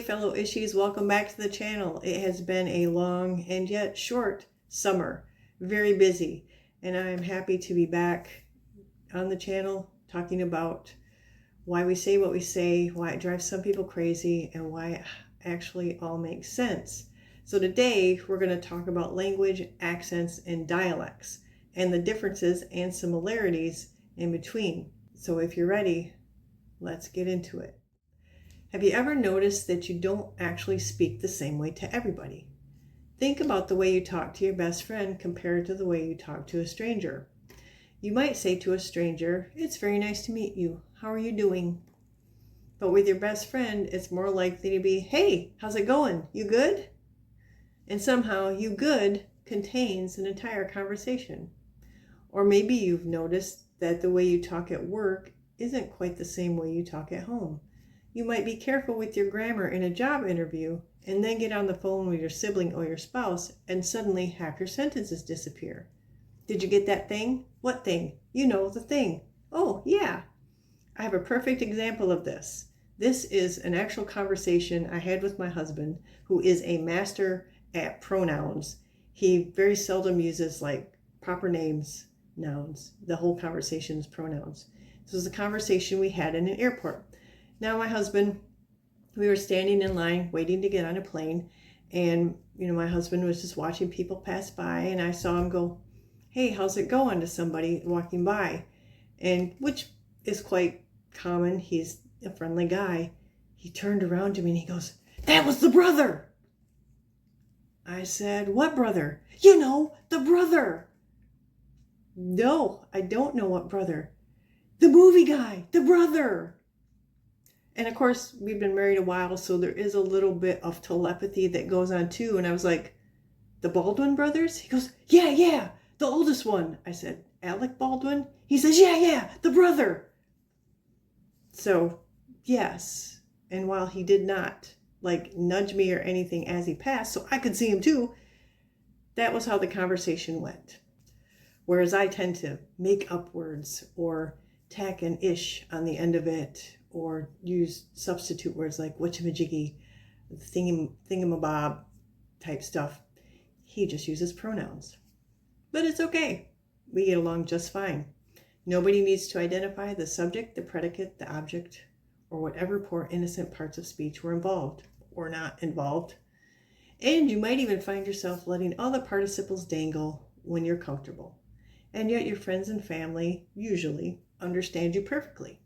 fellow ishies, welcome back to the channel. It has been a long and yet short summer, very busy, and I am happy to be back on the channel talking about why we say what we say, why it drives some people crazy, and why it actually all makes sense. So today we're going to talk about language, accents, and dialects, and the differences and similarities in between. So if you're ready, let's get into it. Have you ever noticed that you don't actually speak the same way to everybody? Think about the way you talk to your best friend compared to the way you talk to a stranger. You might say to a stranger, "It's very nice to meet you. How are you doing?" But with your best friend, it's more likely to be, "Hey, how's it going? You good?" And somehow "you good" contains an entire conversation. Or maybe you've noticed that the way you talk at work isn't quite the same way you talk at home. You might be careful with your grammar in a job interview and then get on the phone with your sibling or your spouse and suddenly half your sentences disappear. Did you get that thing? What thing? You know, the thing. Oh, yeah. I have a perfect example of this. This is an actual conversation I had with my husband, who is a master at pronouns. He very seldom uses like proper names, nouns. The whole conversation is pronouns. This was a conversation we had in an airport. Now my husband, we were standing in line waiting to get on a plane, and my husband was just watching people pass by, and I saw him go, "Hey, how's it going?" to somebody walking by, and which is quite common. He's a friendly guy. He turned around to me and he goes, "That was the brother." I said, "What brother?" "You know, the brother." "No, I don't know what brother." "The movie guy, the brother." And of course, we've been married a while, so there is a little bit of telepathy that goes on too. And I was like, "The Baldwin brothers?" He goes, Yeah, the oldest one." I said, "Alec Baldwin?" He says, Yeah, the brother." So, yes. And while he did not nudge me or anything as he passed, so I could see him too, that was how the conversation went. Whereas I tend to make up words or tack an ish on the end of it, or use substitute words like whatchamajiggy, thingamabob type stuff. He just uses pronouns. But it's okay. We get along just fine. Nobody needs to identify the subject, the predicate, the object, or whatever poor innocent parts of speech were involved or not involved. And you might even find yourself letting all the participles dangle when you're comfortable. And yet your friends and family usually understand you perfectly.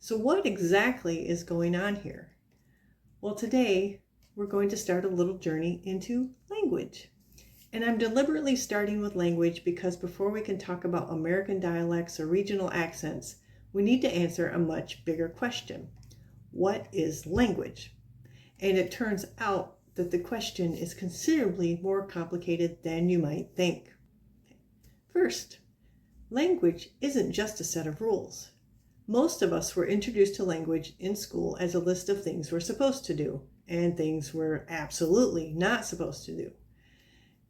So what exactly is going on here? Well, today we're going to start a little journey into language. And I'm deliberately starting with language because before we can talk about American dialects or regional accents, we need to answer a much bigger question. What is language? And it turns out that the question is considerably more complicated than you might think. First, language isn't just a set of rules. Most of us were introduced to language in school as a list of things we're supposed to do and things we're absolutely not supposed to do.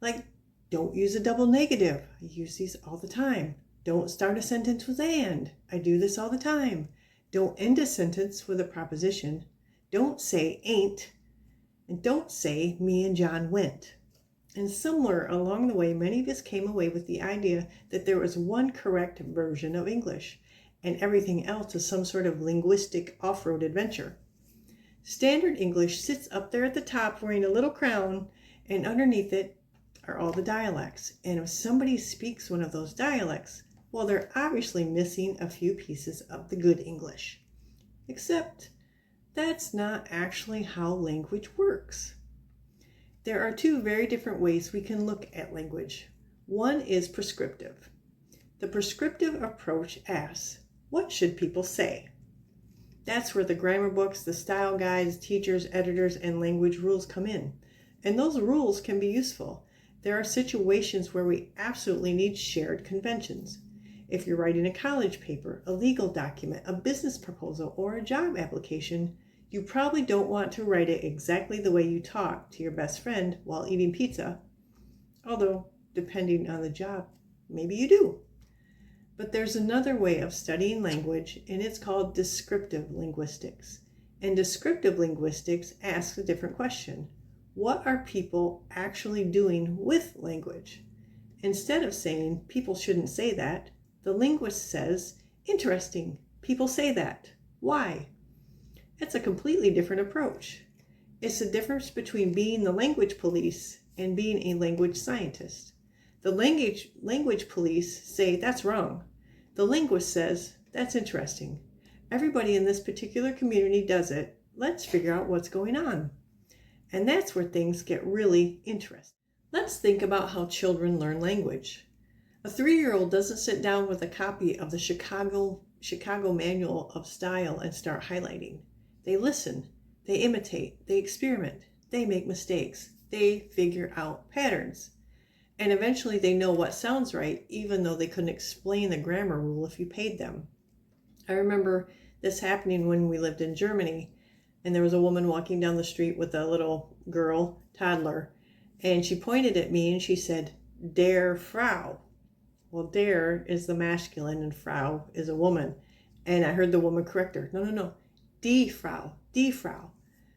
Like, don't use a double negative. I use these all the time. Don't start a sentence with "and." I do this all the time. Don't end a sentence with a preposition. Don't say "ain't." And don't say "me and John went." And somewhere along the way, many of us came away with the idea that there was one correct version of English, and everything else is some sort of linguistic off-road adventure. Standard English sits up there at the top wearing a little crown, and underneath it are all the dialects. And if somebody speaks one of those dialects, well, they're obviously missing a few pieces of the good English. Except that's not actually how language works. There are two very different ways we can look at language. One is prescriptive. The prescriptive approach asks, what should people say? That's where the grammar books, the style guides, teachers, editors, and language rules come in. And those rules can be useful. There are situations where we absolutely need shared conventions. If you're writing a college paper, a legal document, a business proposal, or a job application, you probably don't want to write it exactly the way you talk to your best friend while eating pizza. Although, depending on the job, maybe you do. But there's another way of studying language, and it's called descriptive linguistics. And descriptive linguistics asks a different question. What are people actually doing with language? Instead of saying people shouldn't say that, the linguist says, interesting, people say that. Why? It's a completely different approach. It's the difference between being the language police and being a language scientist. The language police say that's wrong. The linguist says that's interesting. Everybody in this particular community does it. Let's figure out what's going on. And that's where things get really interesting. Let's think about how children learn language. A 3-year-old doesn't sit down with a copy of the Chicago Manual of Style and start highlighting. They listen, they imitate, they experiment, they make mistakes, they figure out patterns. And eventually they know what sounds right, even though they couldn't explain the grammar rule if you paid them. I remember this happening when we lived in Germany, and there was a woman walking down the street with a little girl, toddler, and she pointed at me and she said, "Der Frau." Well, der is the masculine and Frau is a woman. And I heard the woman correct her. No, die Frau, die Frau.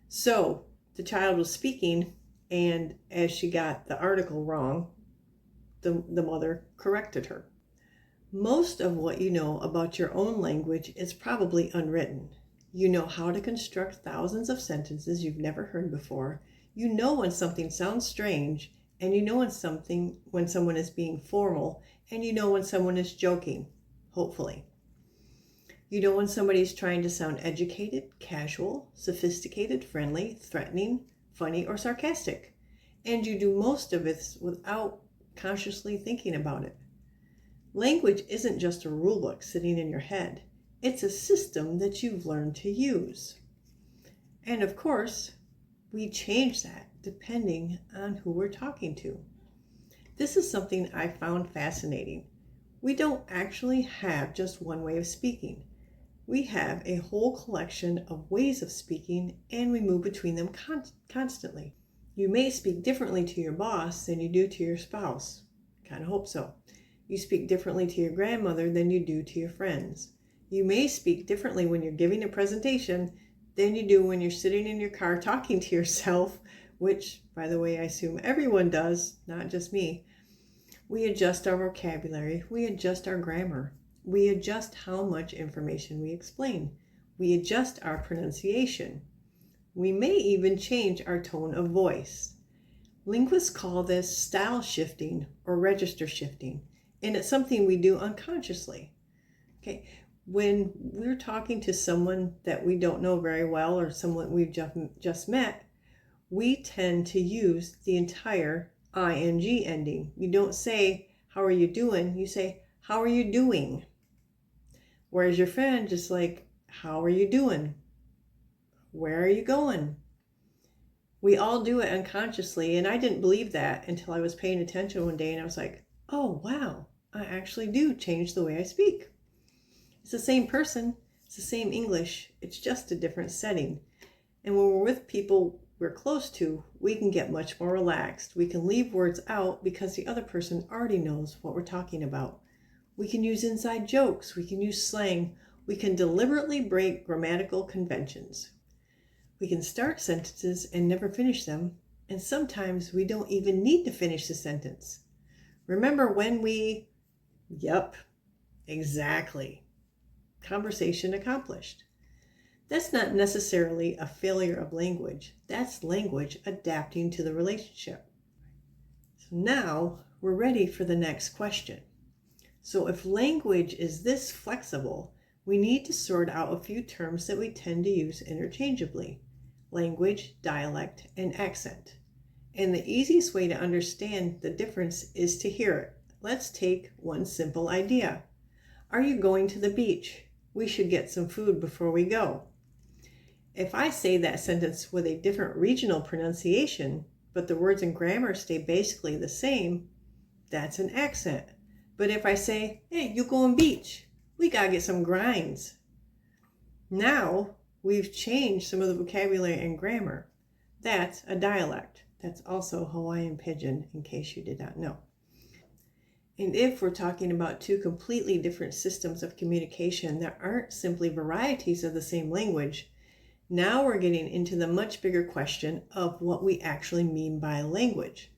So the child was speaking, and as she got the article wrong, the mother corrected her. Most of what you know about your own language is probably unwritten. You know how to construct thousands of sentences you've never heard before. You know when something sounds strange, and you know when someone is being formal, and you know when someone is joking, hopefully. You know when somebody's trying to sound educated, casual, sophisticated, friendly, threatening, funny, or sarcastic. And you do most of it without consciously thinking about it. Language isn't just a rule book sitting in your head. It's a system that you've learned to use. And of course, we change that depending on who we're talking to. This is something I found fascinating. We don't actually have just one way of speaking. We have a whole collection of ways of speaking, and we move between them constantly. You may speak differently to your boss than you do to your spouse. Kind of hope so. You speak differently to your grandmother than you do to your friends. You may speak differently when you're giving a presentation than you do when you're sitting in your car talking to yourself, which, by the way, I assume everyone does, not just me. We adjust our vocabulary. We adjust our grammar. We adjust how much information we explain. We adjust our pronunciation. We may even change our tone of voice. Linguists call this style shifting or register shifting, and it's something we do unconsciously. Okay, when we're talking to someone that we don't know very well or someone we've just met, we tend to use the entire ing ending. You don't say, "How are you doing?" You say, "How are you doing?" Whereas your friend just like, "How are you doing? Where are you going?" We all do it unconsciously, and I didn't believe that until I was paying attention one day, and I was like, oh wow, I actually do change the way I speak. It's the same person, it's the same English, it's just a different setting. And when we're with people we're close to, we can get much more relaxed. We can leave words out because the other person already knows what we're talking about. We can use inside jokes, we can use slang, we can deliberately break grammatical conventions. We can start sentences and never finish them, and sometimes we don't even need to finish the sentence. Remember when we... Yep, exactly. Conversation accomplished. That's not necessarily a failure of language. That's language adapting to the relationship. So now we're ready for the next question. So if language is this flexible, we need to sort out a few terms that we tend to use interchangeably: language, dialect, and accent. And the easiest way to understand the difference is to hear it. Let's take one simple idea. Are you going to the beach? We should get some food before we go. If I say that sentence with a different regional pronunciation, but the words and grammar stay basically the same, that's an accent. But if I say, hey, you going beach? We gotta get some grinds. Now we've changed some of the vocabulary and grammar. That's a dialect. That's also Hawaiian Pidgin, in case you did not know. And if we're talking about two completely different systems of communication that aren't simply varieties of the same language, Now we're getting into the much bigger question of what we actually mean by language.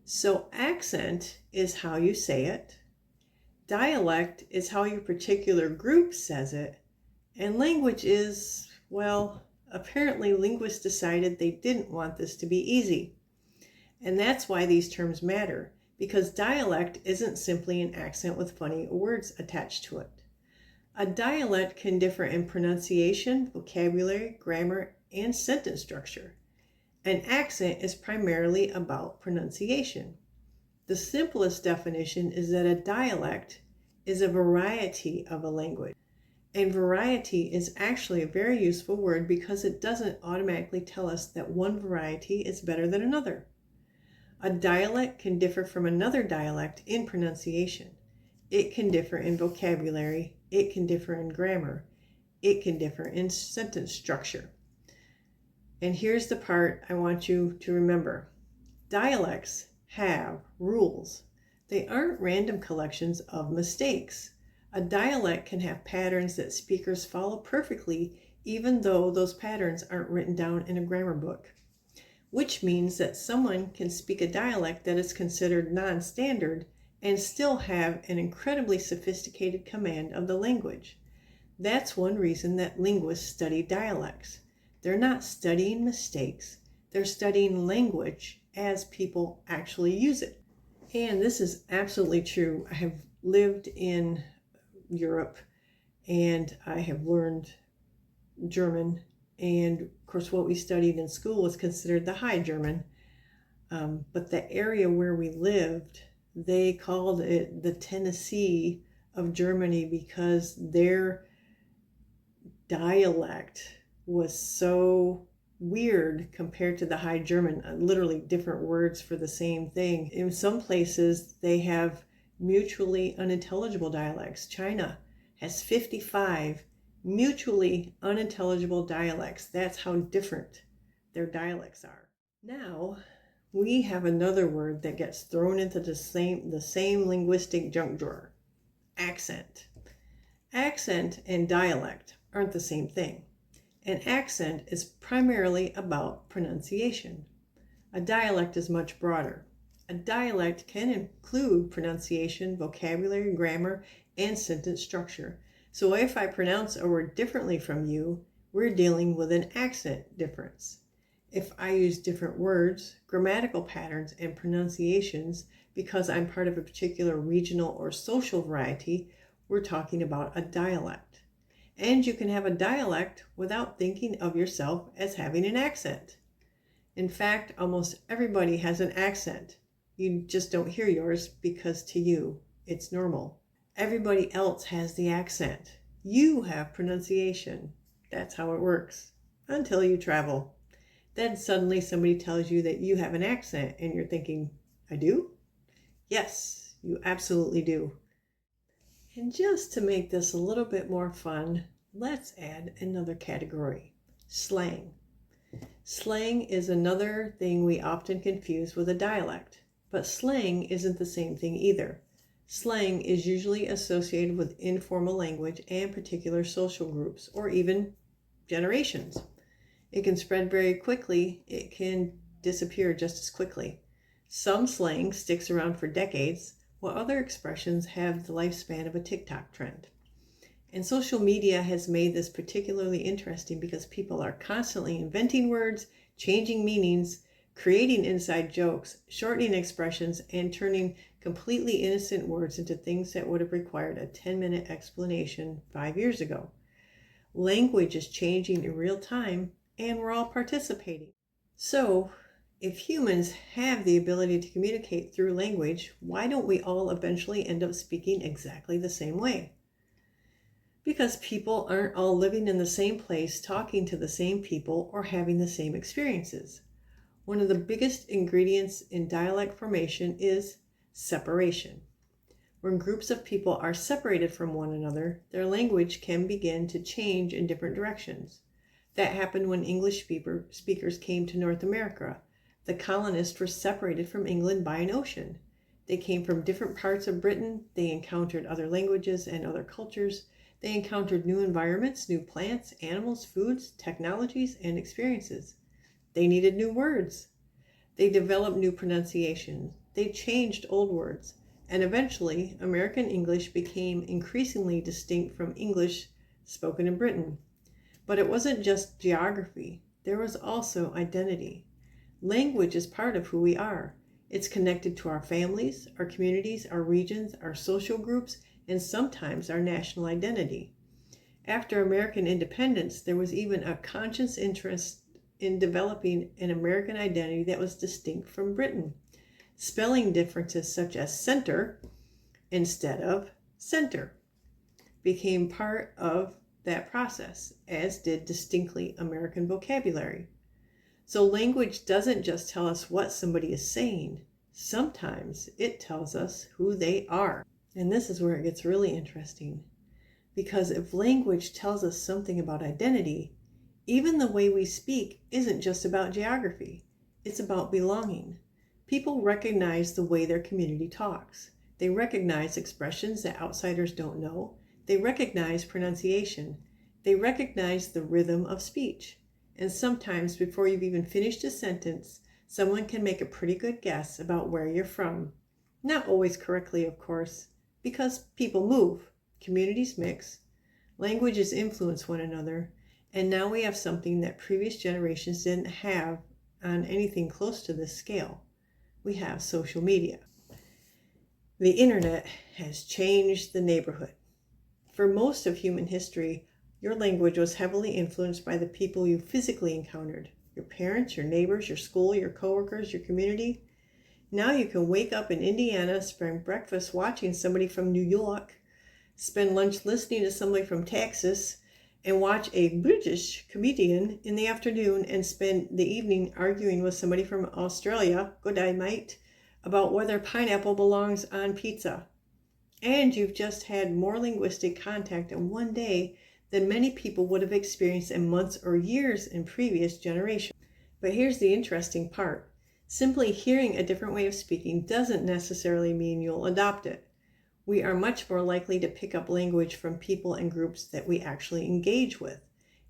So accent is how you say it. Dialect is how your particular group says it. And language is, well, apparently linguists decided they didn't want this to be easy. And that's why these terms matter, because dialect isn't simply an accent with funny words attached to it. A dialect can differ in pronunciation, vocabulary, grammar, and sentence structure. An accent is primarily about pronunciation. The simplest definition is that a dialect is a variety of a language. And variety is actually a very useful word because it doesn't automatically tell us that one variety is better than another. A dialect can differ from another dialect in pronunciation. It can differ in vocabulary. It can differ in grammar. It can differ in sentence structure. And here's the part I want you to remember. Dialects have rules. They aren't random collections of mistakes. A dialect can have patterns that speakers follow perfectly, even though those patterns aren't written down in a grammar book. Which means that someone can speak a dialect that is considered non-standard and still have an incredibly sophisticated command of the language. That's one reason that linguists study dialects. They're not studying mistakes. They're studying language as people actually use it. And this is absolutely true. I have lived in Europe and I have learned German. And of course, what we studied in school was considered the High German. But the area where we lived, they called it the Tennessee of Germany because their dialect was so weird compared to the High German, literally different words for the same thing. In some places, they have mutually unintelligible dialects. China has 55 mutually unintelligible dialects. That's how different their dialects are. Now, we have another word that gets thrown into the same linguistic junk drawer. Accent. Accent and dialect aren't the same thing. An accent is primarily about pronunciation. A dialect is much broader. A dialect can include pronunciation, vocabulary, grammar, and sentence structure. So if I pronounce a word differently from you, we're dealing with an accent difference. If I use different words, grammatical patterns, and pronunciations because I'm part of a particular regional or social variety, we're talking about a dialect. And you can have a dialect without thinking of yourself as having an accent. In fact, almost everybody has an accent. You just don't hear yours because to you, it's normal. Everybody else has the accent. You have pronunciation. That's how it works. Until you travel. Then suddenly somebody tells you that you have an accent and you're thinking, I do? Yes, you absolutely do. And just to make this a little bit more fun, let's add another category, slang. Slang is another thing we often confuse with a dialect, but slang isn't the same thing either. Slang is usually associated with informal language and particular social groups, or even generations. It can spread very quickly. It can disappear just as quickly. Some slang sticks around for decades, while other expressions have the lifespan of a TikTok trend. And social media has made this particularly interesting because people are constantly inventing words, changing meanings, creating inside jokes, shortening expressions, and turning completely innocent words into things that would have required a 10-minute explanation 5 years ago. Language is changing in real time, and we're all participating. So, if humans have the ability to communicate through language, why don't we all eventually end up speaking exactly the same way? Because people aren't all living in the same place, talking to the same people, or having the same experiences. One of the biggest ingredients in dialect formation is separation. When groups of people are separated from one another, their language can begin to change in different directions. That happened when English speakers came to North America. The colonists were separated from England by an ocean. They came from different parts of Britain. They encountered other languages and other cultures. They encountered new environments, new plants, animals, foods, technologies, and experiences. They needed new words. They developed new pronunciations. They changed old words. And eventually, American English became increasingly distinct from English spoken in Britain. But it wasn't just geography. There was also identity. Language is part of who we are. It's connected to our families, our communities, our regions, our social groups, and sometimes our national identity. After American independence, there was even a conscious interest in developing an American identity that was distinct from Britain. Spelling differences such as center instead of center became part of that process, as did distinctly American vocabulary. So language doesn't just tell us what somebody is saying. Sometimes it tells us who they are. And this is where it gets really interesting. Because if language tells us something about identity, even the way we speak isn't just about geography. It's about belonging. People recognize the way their community talks. They recognize expressions that outsiders don't know. They recognize pronunciation. They recognize the rhythm of speech. And sometimes before you've even finished a sentence, someone can make a pretty good guess about where you're from. Not always correctly, of course, because people move, communities mix, languages influence one another, and now we have something that previous generations didn't have on anything close to this scale. We have social media. The internet has changed the neighborhood. For most of human history, your language was heavily influenced by the people you physically encountered. Your parents, your neighbors, your school, your coworkers, your community. Now you can wake up in Indiana, spend breakfast watching somebody from New York, spend lunch listening to somebody from Texas, and watch a British comedian in the afternoon, and spend the evening arguing with somebody from Australia, good day mate, about whether pineapple belongs on pizza. And you've just had more linguistic contact in one day than many people would have experienced in months or years in previous generations. But here's the interesting part. Simply hearing a different way of speaking doesn't necessarily mean you'll adopt it. We are much more likely to pick up language from people and groups that we actually engage with.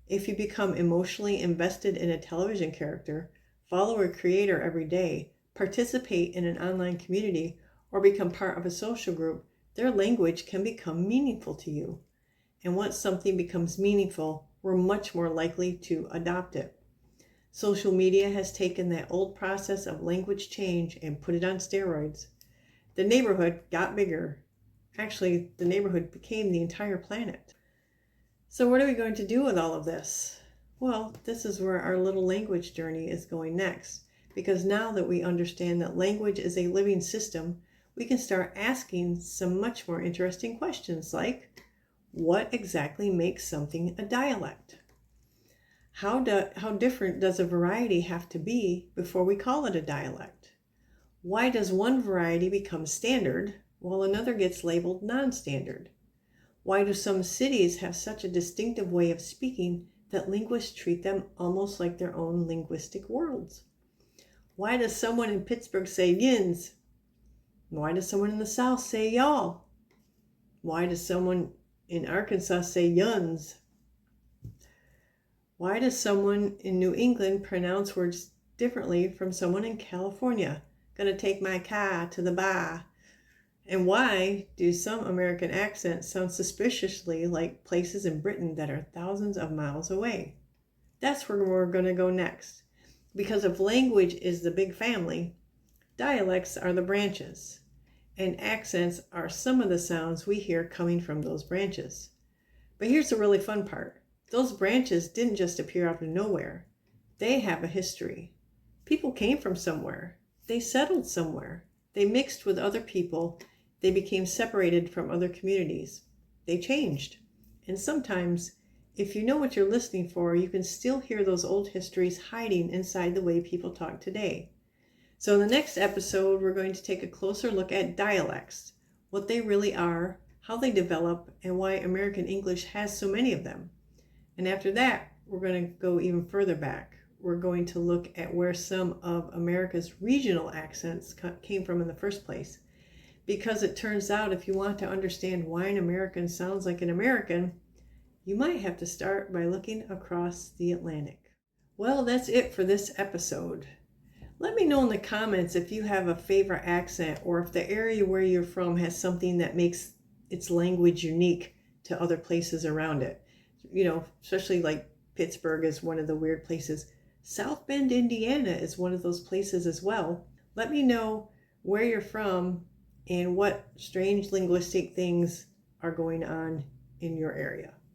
If you become emotionally invested in a television character, follow a creator every day, participate in an online community, or become part of a social group, their language can become meaningful to you. And once something becomes meaningful, we're much more likely to adopt it. Social media has taken that old process of language change and put it on steroids. The neighborhood got bigger. Actually, the neighborhood became the entire planet. So what are we going to do with all of this? Well, this is where our little language journey is going next. Because now that we understand that language is a living system, we can start asking some much more interesting questions like, what exactly makes something a dialect? How different does a variety have to be before we call it a dialect? Why does one variety become standard while another gets labeled non-standard? Why do some cities have such a distinctive way of speaking that linguists treat them almost like their own linguistic worlds? Why does someone in Pittsburgh say yins? Why does someone in the South say y'all? Why does someone in Arkansas say yuns? Why does someone in New England pronounce words differently from someone in California? Gonna take my car to the bar. And why do some American accents sound suspiciously like places in Britain that are thousands of miles away? That's where we're gonna go next. Because if language is the big family, dialects are the branches. And accents are some of the sounds we hear coming from those branches. But here's the really fun part. Those branches didn't just appear out of nowhere. They have a history. People came from somewhere. They settled somewhere. They mixed with other people. They became separated from other communities. They changed. And sometimes, if you know what you're listening for, you can still hear those old histories hiding inside the way people talk today. So in the next episode, we're going to take a closer look at dialects, what they really are, how they develop, and why American English has so many of them. And after that, we're going to go even further back. We're going to look at where some of America's regional accents came from in the first place. because it turns out if you want to understand why an American sounds like an American, you might have to start by looking across the Atlantic. Well, that's it for this episode. Let me know in the comments if you have a favorite accent or if the area where you're from has something that makes its language unique to other places around it. You know, especially like Pittsburgh is one of the weird places. South Bend, Indiana is one of those places as well. Let me know where you're from and what strange linguistic things are going on in your area.